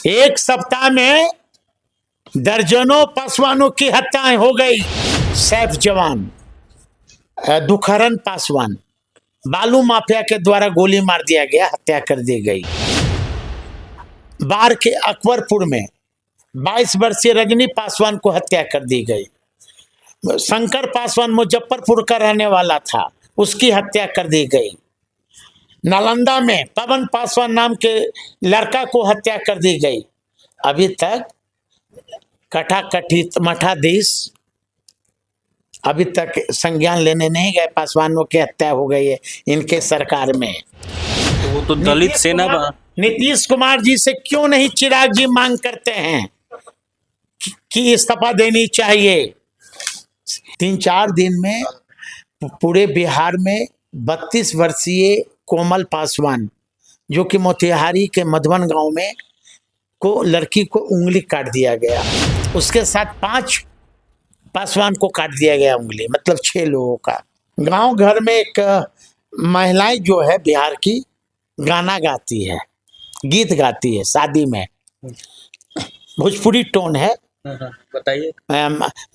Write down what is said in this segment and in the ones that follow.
एक सप्ताह में दर्जनों पासवानों की हत्याएं हो गई। सैफ जवान, दुखहरण पासवान, बालू माफिया के द्वारा गोली मार दिया गया, हत्या कर दी गई। बाढ़ के अकबरपुर में 22 वर्षीय रजनी पासवान को हत्या कर दी गई। शंकर पासवान मुजफ्फरपुर का रहने वाला था, उसकी हत्या कर दी गई। नालंदा में पवन पासवान नाम के लड़का को हत्या कर दी गई। अभी तक कठाकथित मठाधीश अभी तक संज्ञान लेने नहीं गए। पासवानों की हत्या हो गई है इनके सरकार में। तो वो तो दलित सेना नीतीश कुमार जी से क्यों नहीं चिराग जी मांग करते हैं कि इस्तीफा देनी चाहिए? 3-4 दिन में पूरे बिहार में 32 वर्षीय कोमल पासवान, जो कि मोतिहारी के मधुबन गांव में को लड़की को उंगली काट दिया गया। उसके साथ 5 पासवान को काट दिया गया उंगली, मतलब 6 लोगों का। गांव घर में एक महिलाएं जो है बिहार की गाना गाती है, गीत गाती है शादी में। भोजपुरी टोन है, बताइए।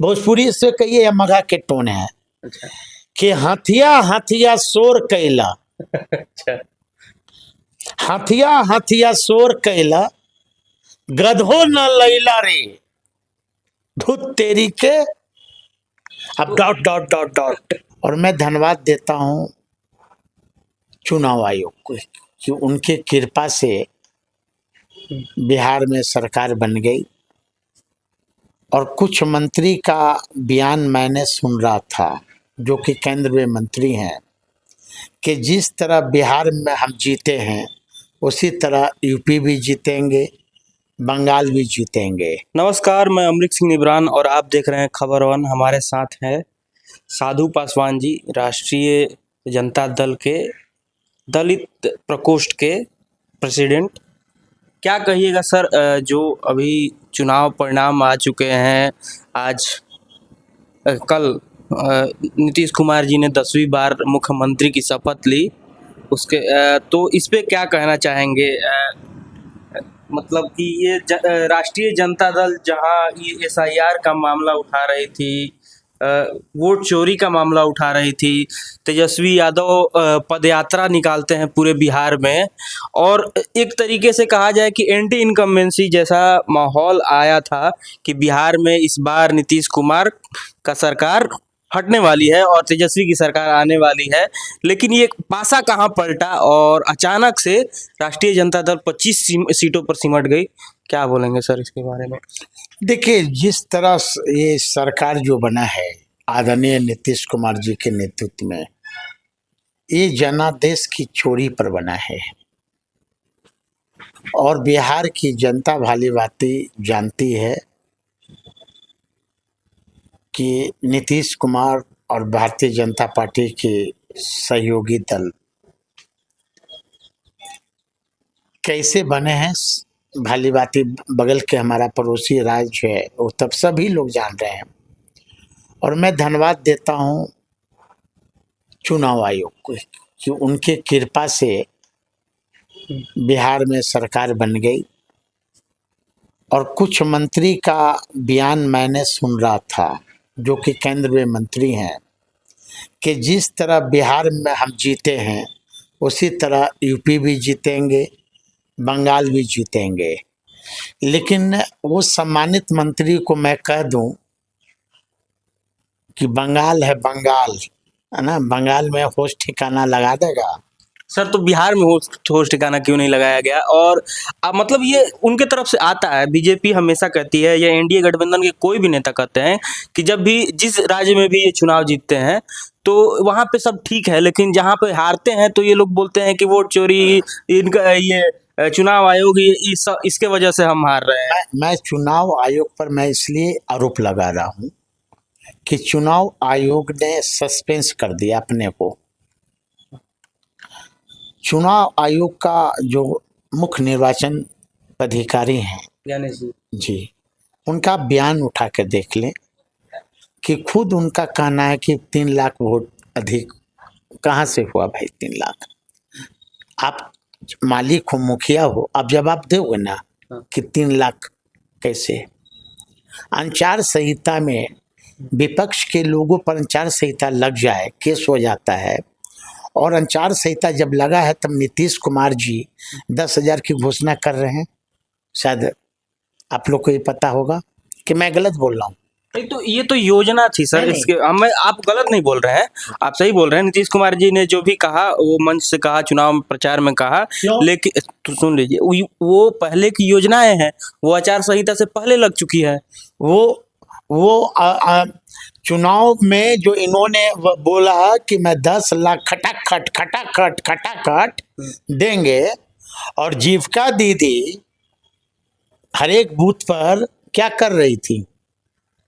भोजपुरी से कहिए या मगहा के टोन है। अच्छा। कि हथिया हथिया शोर कैला, अच्छा। हथिया हथिया शोर कैला, गधो न लैला रे, धुत तेरी के। अब डॉट डॉट डॉट डॉट। और मैं धन्यवाद देता हूं चुनाव आयोग को कि उनके कृपा से बिहार में सरकार बन गई। और कुछ मंत्री का बयान मैंने सुन रहा था जो कि केंद्र में मंत्री हैं, कि जिस तरह बिहार में हम जीते हैं उसी तरह यूपी भी जीतेंगे, बंगाल भी जीतेंगे। नमस्कार, मैं अमरीक सिंह निब्रान और आप देख रहे हैं खबर वन। हमारे साथ हैं साधु पासवान जी, राष्ट्रीय जनता दल के दलित प्रकोष्ठ के प्रेसिडेंट। क्या कहिएगा सर, जो अभी चुनाव परिणाम आ चुके हैं, आज कल नीतीश कुमार जी ने 10वीं बार मुख्यमंत्री की शपथ ली, उसके तो इस पे क्या कहना चाहेंगे? मतलब कि ये राष्ट्रीय जनता दल जहां ये SIR का मामला उठा रही थी, वोट चोरी का मामला उठा रही थी, तेजस्वी यादव पदयात्रा निकालते हैं पूरे बिहार में, और एक तरीके से कहा जाए कि एंटी इनकम्बेंसी जैसा माहौल आया था कि बिहार में इस बार नीतीश कुमार का सरकार हटने वाली है और तेजस्वी की सरकार आने वाली है। लेकिन ये पासा कहाँ पलटा और अचानक से राष्ट्रीय जनता दल 25 सीटों पर सिमट गई। क्या बोलेंगे सर इसके बारे में? देखिए, जिस तरह ये सरकार जो बना है आदरणीय नीतीश कुमार जी के नेतृत्व में, ये जनादेश की चोरी पर बना है। और बिहार की जनता भली भांति जानती है कि नीतीश कुमार और भारतीय जनता पार्टी के सहयोगी दल कैसे बने हैं। भली भांति बगल के हमारा पड़ोसी राज्य है वो तब सभी लोग जान रहे हैं। और मैं धन्यवाद देता हूं चुनाव आयोग को कि उनके कृपा से बिहार में सरकार बन गई। और कुछ मंत्री का बयान मैंने सुन रहा था जो कि केंद्र में मंत्री हैं, कि जिस तरह बिहार में हम जीते हैं उसी तरह यूपी भी जीतेंगे, बंगाल भी जीतेंगे। लेकिन वो सम्मानित मंत्री को मैं कह दूं कि बंगाल है, बंगाल है ना, बंगाल में होश ठिकाना लगा देगा। सर, तो बिहार में होश ठिकाना क्यों नहीं लगाया गया? और मतलब ये उनके तरफ से आता है। बीजेपी हमेशा कहती है, या एनडीए गठबंधन के कोई भी नेता कहते हैं कि जब भी जिस राज्य में भी ये चुनाव जीतते हैं तो वहां पे सब ठीक है, लेकिन जहां पे हारते हैं तो ये लोग बोलते हैं कि वोट चोरी, इनका ये चुनाव आयोग, इसके वजह से हम हार रहे हैं। मैं चुनाव आयोग पर मैं इसलिए आरोप लगा रहा हूं कि चुनाव आयोग ने सस्पेंस कर दिया अपने को। चुनाव आयोग का जो मुख्य निर्वाचन अधिकारी हैं जी, उनका बयान उठा कर देख लें कि खुद उनका कहना है कि 3 लाख वोट अधिक कहाँ से हुआ भाई? 3 लाख आप मालिक हो, मुखिया हो, आप जवाब दोगे ना। कि 3 लाख कैसे। आचार संहिता में विपक्ष के लोगों पर आचार संहिता लग जाए, केस हो जाता है। और आचार संहिता जब लगा है तब नीतीश कुमार जी 10,000 की घोषणा कर रहे हैं। शायद आप लोग को ये पता होगा कि मैं गलत बोल रहा हूँ। नहीं, तो ये तो योजना थी सर। नहीं, इसके हमें आप गलत नहीं बोल रहे हैं, आप सही बोल रहे हैं। नीतीश कुमार जी ने जो भी कहा वो मंच से कहा, चुनाव प्रचार में कहा, क्यों? लेकिन तो सुन लीजिए, वो पहले की योजनाएं हैं, वो आचार संहिता से पहले लग चुकी है। वो चुनाव में जो इन्होंने बोला कि मैं 10 लाख खटाखट देंगे, और जीविका दीदी हर एक बूथ पर क्या कर रही थी?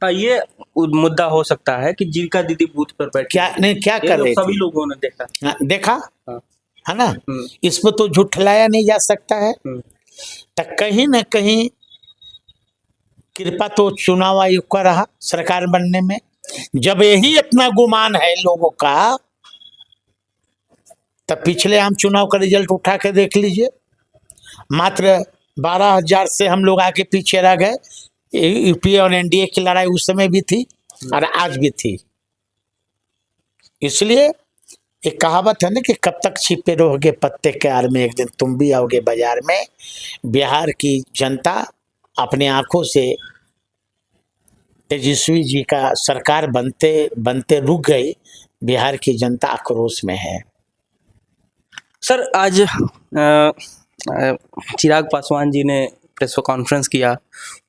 ये मुद्दा हो सकता है कि जीविका दीदी बूथ पर बैठ क्या नहीं, क्या कर रही सभी थी? लोगों ने देखा। हाँ, देखा हाँ। है ना। इसमें तो झुठलाया नहीं जा सकता है। तो कहीं ना कहीं कृपा तो चुनाव आयोग का रहा सरकार बनने में। जब यही इतना गुमान है लोगों का, तब पिछले आम चुनाव का रिजल्ट उठा के देख लीजिए। मात्र 12,000 से हम लोग आगे पीछे रह गए। यूपीए और एनडीए की लड़ाई उस समय भी थी और आज भी थी। इसलिए एक कहावत है ना कि कब तक छिपे रहोगे पत्ते के आड़ में, एक दिन तुम भी आओगे बाजार में। बिहार की जनता अपने आंखों से तेजस्वी जी का सरकार बनते बनते रुक गई। बिहार की जनता आक्रोश में है। सर आज चिराग पासवान जी ने प्रेस कॉन्फ्रेंस किया,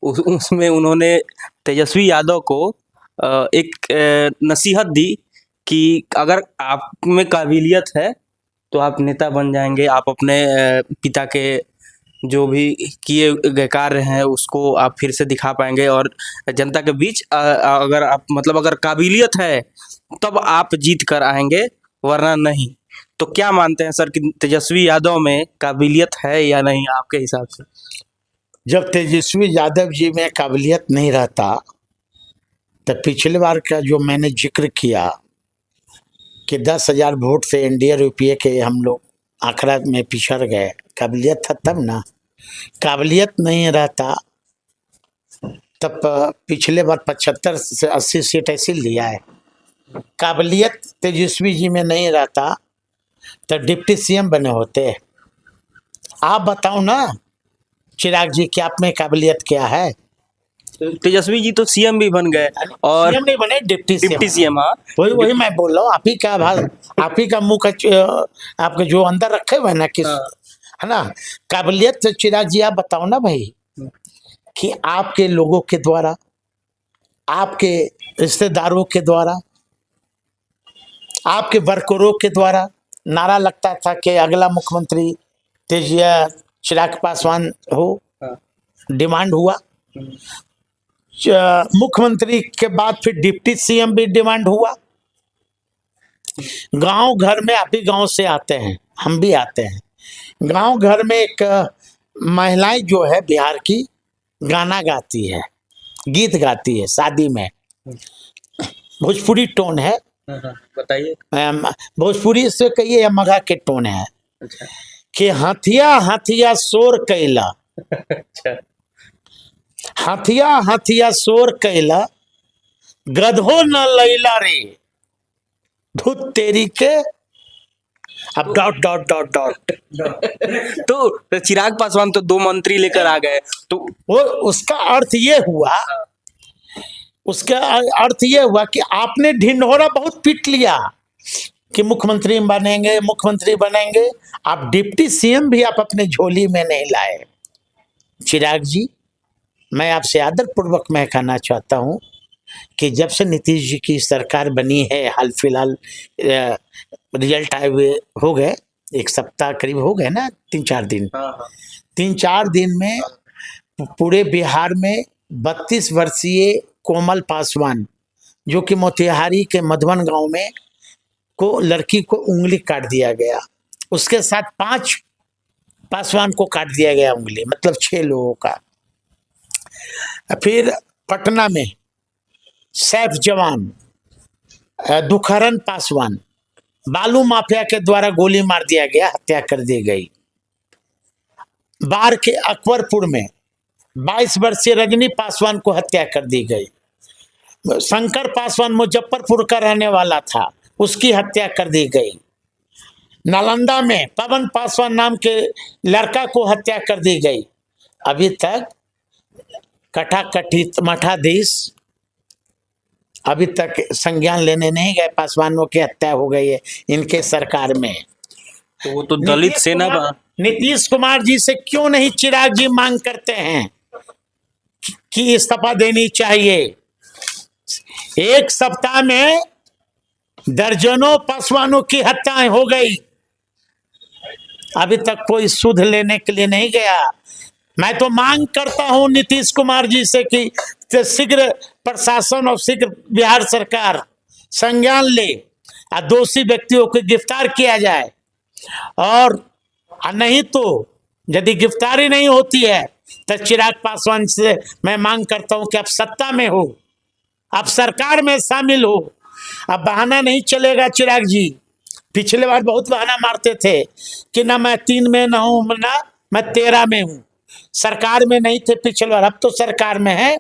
उसमें उन्होंने तेजस्वी यादव को एक नसीहत दी कि अगर आप में काबिलियत है तो आप नेता बन जाएंगे, आप अपने पिता के जो भी किए गए कार्य हैं उसको आप फिर से दिखा पाएंगे, और जनता के बीच अगर आप मतलब अगर काबिलियत है तब आप जीत कर आएंगे, वरना नहीं। तो क्या मानते हैं सर कि तेजस्वी यादव में काबिलियत है या नहीं आपके हिसाब से? जब तेजस्वी यादव जी में काबिलियत नहीं रहता, तो पिछले बार का जो मैंने जिक्र किया कि 10,000 वोट से एनडीए और यूपीए के हम लोग आंकड़ा में पिछड़ गए, काबिलियत था तब ना। काबिलियत नहीं रहता तब पिछले बार 75 से 80 सीट ऐसी लिया है। काबिलियत तेजस्वी जी में नहीं रहता तो डिप्टी सीएम बने होते। आप बताओ ना चिराग जी कि आप में काबिलियत क्या है? तेजस्वी जी तो सीएम भी बन गए, और सीएम नहीं बने, डिप्टी सीएम। हाँ, वही मैं बोल रहा हूँ। आप ही का भाग, आप ही का मुंह का आपके जो अंदर रखे हुए ना किस, है ना। काबिलियत तो चिराग जी आप बताओ ना भाई, कि आपके लोगों के द्वारा, आपके रिश्तेदारों के द्वारा, आपके वर्करों के द्वारा नारा लगता था कि अगला मुख्यमंत्री चिराग पासवान हो। डिमांड हुआ। मुख्यमंत्री के बाद फिर डिप्टी सीएम भी डिमांड हुआ। गांव घर में, आप ही गांव से आते हैं, हम भी आते हैं। गांव घर में एक महिलाएं जो है बिहार की गाना गाती है, गीत गाती है शादी में। भोजपुरी टोन है, बताइए। भोजपुरी से कहिए या मगहा के टोन है। अच्छा। कि हथिया हथिया शोर कैला, अच्छा। हथिया हथिया शोर कैला, गधो न लैला रे, धुत तेरी के। अब डॉट डॉट डॉट डॉट। तो चिराग पासवान तो 2 मंत्री लेकर आ गए, तो वो उसका अर्थ ये हुआ, उसका अर्थ ये हुआ कि आपने ढिंढोरा बहुत पीट लिया कि मुख्यमंत्री बनेंगे, मुख्यमंत्री बनेंगे। आप डिप्टी सीएम भी आप अपने झोली में नहीं लाए। चिराग जी, मैं आपसे आदर पूर्वक मैं कहना चाहता हूं कि जब से नीतीश जी की सरकार बनी है, हाल फिलहाल रिजल्ट आए हुए हो गए, 1 सप्ताह करीब हो गए ना, 3-4 दिन। 3-4 दिन में पूरे बिहार में 32 वर्षीय कोमल पासवान, जो कि मोतिहारी के मधुबन गांव में को लड़की को उंगली काट दिया गया, उसके साथ 5 पासवान को काट दिया गया उंगली, मतलब 6 लोगों का। फिर पटना में सैफ जवान, दुखहरन पासवान, बालू माफिया के द्वारा गोली मार दिया गया, हत्या कर दी गई। बाढ़ के अकबरपुर में 22 वर्षीय रजनी पासवान को हत्या कर दी गई। शंकर पासवान मुजफ्फरपुर का रहने वाला था, उसकी हत्या कर दी गई। नालंदा में पवन पासवान नाम के लड़का को हत्या कर दी गई। अभी तक कटाकटित मठाधीश अभी तक संज्ञान लेने नहीं गए। पासवानों की हत्या हो गई है इनके सरकार में। तो वो तो दलित सेना नीतीश कुमार जी से क्यों नहीं चिराग जी मांग करते हैं कि इस्तीफा देनी चाहिए? एक सप्ताह में दर्जनों पासवानों की हत्याएं हो गई, अभी तक कोई सुध लेने के लिए नहीं गया। मैं तो मांग करता हूं नीतीश कुमार जी से कि शीघ्र प्रशासन और शीघ्र बिहार सरकार संज्ञान ले और दोषी व्यक्तियों को गिरफ्तार किया जाए। और नहीं तो यदि गिरफ्तारी नहीं होती है तो चिराग पासवान से मैं मांग करता हूं कि आप सत्ता में हो, आप सरकार में शामिल हो। अब बहाना नहीं चलेगा चिराग जी। पिछले बार बहुत बहाना मारते थे कि ना मैं 3 में ना हूं, ना मैं 13 में हूं। सरकार में नहीं थे पिछले बार, अब तो सरकार में है।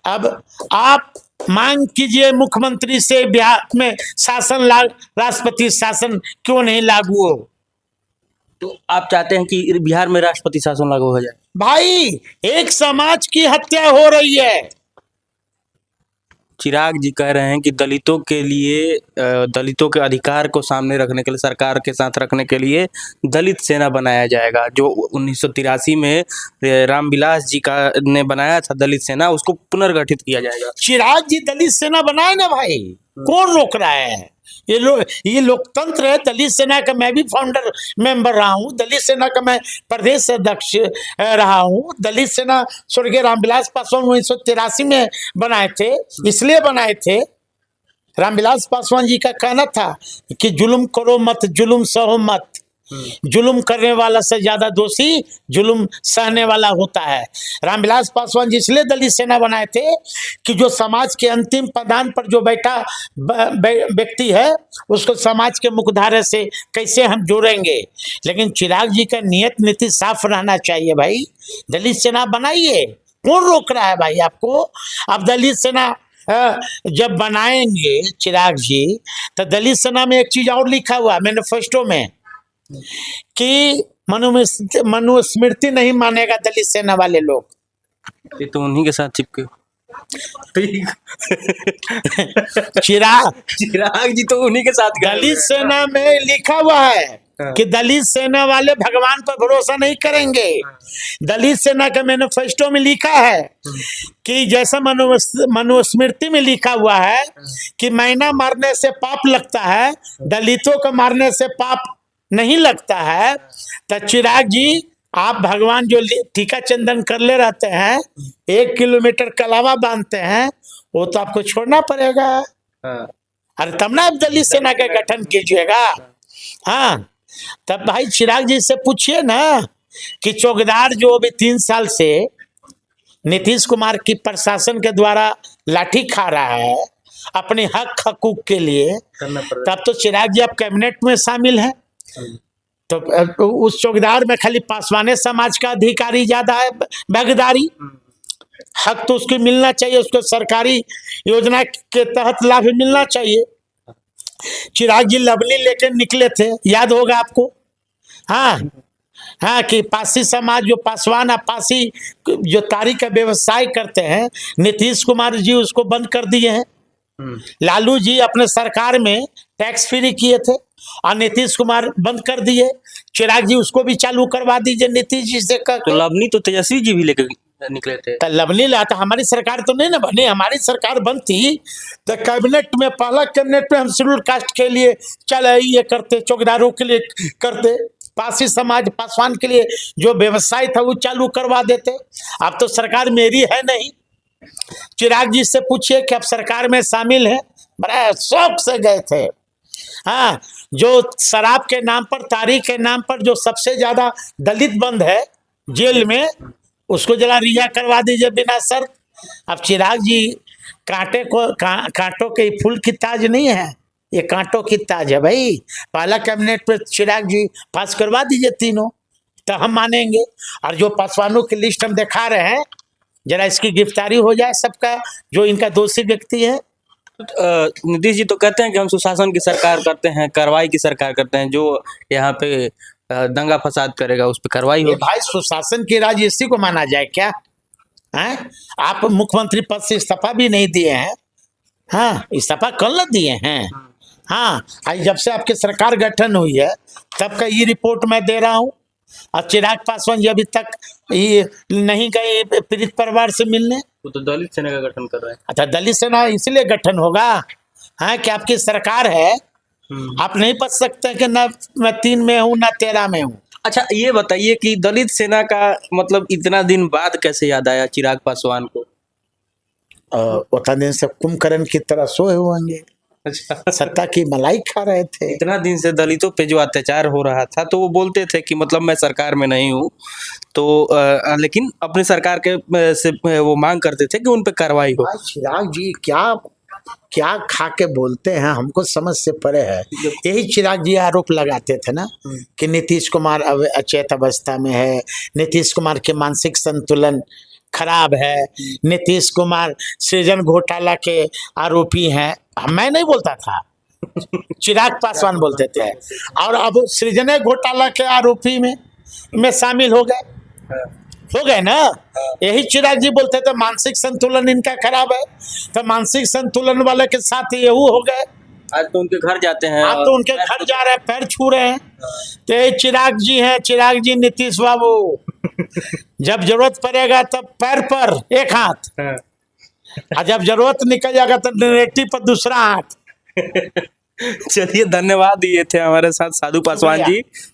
अब आप मांग कीजिए मुख्यमंत्री से बिहार में शासन राष्ट्रपति शासन क्यों नहीं लागू हो। तो आप चाहते हैं कि बिहार में राष्ट्रपति शासन लागू हो जाए? भाई एक समाज की हत्या हो रही है। चिराग जी कह रहे हैं कि दलितों के लिए, दलितों के अधिकार को सामने रखने के लिए, सरकार के साथ रखने के लिए दलित सेना बनाया जाएगा। जो 1983 में रामविलास जी का ने बनाया था दलित सेना, उसको पुनर्गठित किया जाएगा। चिराग जी दलित सेना बनाए ना भाई, कौन रोक रहा है? ये लोकतंत्र है। दलित सेना का मैं भी फाउंडर मेंबर रहा हूँ, दलित सेना का मैं प्रदेश अध्यक्ष रहा हूँ। दलित सेना स्वर्गीय रामविलास पासवान 1983 में बनाए थे। इसलिए बनाए थे, रामविलास पासवान जी का कहना था कि जुल्म करो मत, जुल्म सहो मत। जुल्म करने वाला से ज्यादा दोषी जुल्म सहने वाला होता है। रामविलास पासवान जी इसलिए दलित सेना बनाए थे कि जो समाज के अंतिम पदान पर जो बैठा व्यक्ति है उसको समाज के मुख्यधारा से कैसे हम जोड़ेंगे। लेकिन चिराग जी का नियत नीति साफ रहना चाहिए भाई। दलित सेना बनाइए, कौन रोक रहा है भाई आपको? अब दलित सेना जब बनाएंगे चिराग जी, तो दलित सेना में एक चीज और लिखा हुआ मैनिफेस्टो में कि मनुस्मृति नहीं मानेगा दलित सेना वाले लोग। ये तो उन्हीं के साथ चिपके। चिराग जी तो उन्हीं के साथ। दलित सेना में लिखा हुआ है कि दलित सेना वाले भगवान पर भरोसा नहीं करेंगे। दलित सेना के मैनिफेस्टो में लिखा है कि जैसा मनुस्मृति में लिखा हुआ है कि मैना मारने से पाप लगता है, दलितों को मारने से पाप नहीं लगता है। तो चिराग जी, आप भगवान जो टीका चंदन कर ले रहते हैं, 1 किलोमीटर कलावा बांधते हैं, वो तो आपको छोड़ना पड़ेगा। अरे तब ना आप दलित सेना का गठन कीजिएगा। हाँ, तब भाई चिराग जी से पूछिए ना कि चौकीदार जो अभी 3 साल से नीतीश कुमार की प्रशासन के द्वारा लाठी खा रहा है अपने हक हकूक के लिए, तब तो चिराग जी आप कैबिनेट में शामिल हैं। तो उस चौकीदार में खाली पासवाने समाज का अधिकारी ज्यादा है, भागीदारी। हक तो उसको मिलना चाहिए, उसको सरकारी योजना के तहत लाभ मिलना चाहिए। चिराग जी लवली लेकर निकले थे, याद होगा आपको। हाँ कि पासी समाज जो पासवान पासी जो तारी का व्यवसाय करते हैं, नीतीश कुमार जी उसको बंद कर दिए हैं। लालू जी अपने सरकार में टैक्स फ्री किए थे और नीतीश कुमार बंद कर दिए। चिराग जी उसको भी चालू करवा दीजिए नीतीश जी से। तो लवनी तो तेजस्वी जी भी लेकर निकले थे। तो लवनी लाता, हमारी सरकार तो नहीं ना बनी। हमारी सरकार बनती तो कैबिनेट में, पहला कैबिनेट में हम शेड्यूल कास्ट के लिए चल ये करते, चौकीदारों के लिए करते, पासी समाज पासवान के लिए जो व्यवसाय था वो चालू करवा देते। अब तो सरकार मेरी है नहीं। चिराग जी से पूछिए कि आप सरकार में शामिल हैं, बड़ा शौक से गए थे। हाँ, जो शराब के नाम पर, तारीख के नाम पर जो सबसे ज्यादा दलित बंद है जेल में, उसको जरा रिहा करवा दीजिए बिना शर्त। अब चिराग जी कांटों के फूल की ताज नहीं है, ये कांटों की ताज है भाई। पहला कैबिनेट पे चिराग जी पास करवा दीजिए तीनों, तो हम मानेंगे। और जो पासवानों की लिस्ट हम दिखा रहे हैं जरा इसकी गिरफ्तारी हो जाए सबका, जो इनका दोषी व्यक्ति है। नीतीश जी तो कहते हैं कि हम सुशासन की सरकार करते हैं, कार्रवाई की सरकार करते हैं, जो यहाँ पे दंगा फसाद करेगा उस पर कार्रवाई ये होगी। भाई सुशासन की राज इसी को माना जाए क्या? हैं? आप मुख्यमंत्री पद से इस्तीफा भी नहीं दिए हैं। हाँ, इस्तीफा कल न दिए हैं। हाँ, आज जब से आपकी सरकार गठन हुई है तब का ये रिपोर्ट मैं दे रहा हूँ। और चिराग पासवान जी अभी तक ये नहीं गए पीड़ित परिवार से मिलने। वो तो दलित सेना का गठन कर रहे हैं। अच्छा, दलित सेना इसलिए गठन होगा हाँ कि आपकी सरकार है, आप नहीं बच सकते कि ना मैं 3 में हूँ ना 13 में हूँ। अच्छा, ये बताइए कि दलित सेना का मतलब इतना दिन बाद कैसे याद आया चिराग पासवान को? उतना दिन से कुंभकर्ण की तरह सोए हुए होंगे, अच्छा, सत्ता की मलाई खा रहे थे। इतना दिन से दलितों पे जो अत्याचार हो रहा था तो वो बोलते थे कि मतलब मैं सरकार में नहीं हूँ, तो लेकिन अपनी सरकार के से वो मांग करते थे कि उन पे कार्रवाई हो। भाई चिराग जी क्या क्या खा के बोलते हैं, हमको समझ से परे है। यही चिराग जी आरोप लगाते थे ना कि नीतीश कुमार अब अचेत अवस्था में है, नीतीश कुमार के मानसिक संतुलन खराब है, नीतीश कुमार सृजन घोटाला के आरोपी हैं। मैं नहीं बोलता था, चिराग पासवान बोलते थे। और अब सृजन घोटाला के आरोपी में शामिल हो गए ना। यही चिराग जी बोलते थे मानसिक संतुलन इनका खराब है, तो मानसिक संतुलन वाले के साथ ये वो हो गए। आज तो उनके घर जाते हैं, आप तो उनके घर जा रहे हैं, पैर छू रहे हैं। तो ये चिराग जी हैं, चिराग जी नीतीश बाबू जब जरूरत पड़ेगा तब पैर पर एक हाथ, और जब जरूरत निकल जाएगा तो नेगेटिव पर दूसरा हाथ। चलिए, धन्यवाद। ये थे हमारे साथ साधु पासवान जी।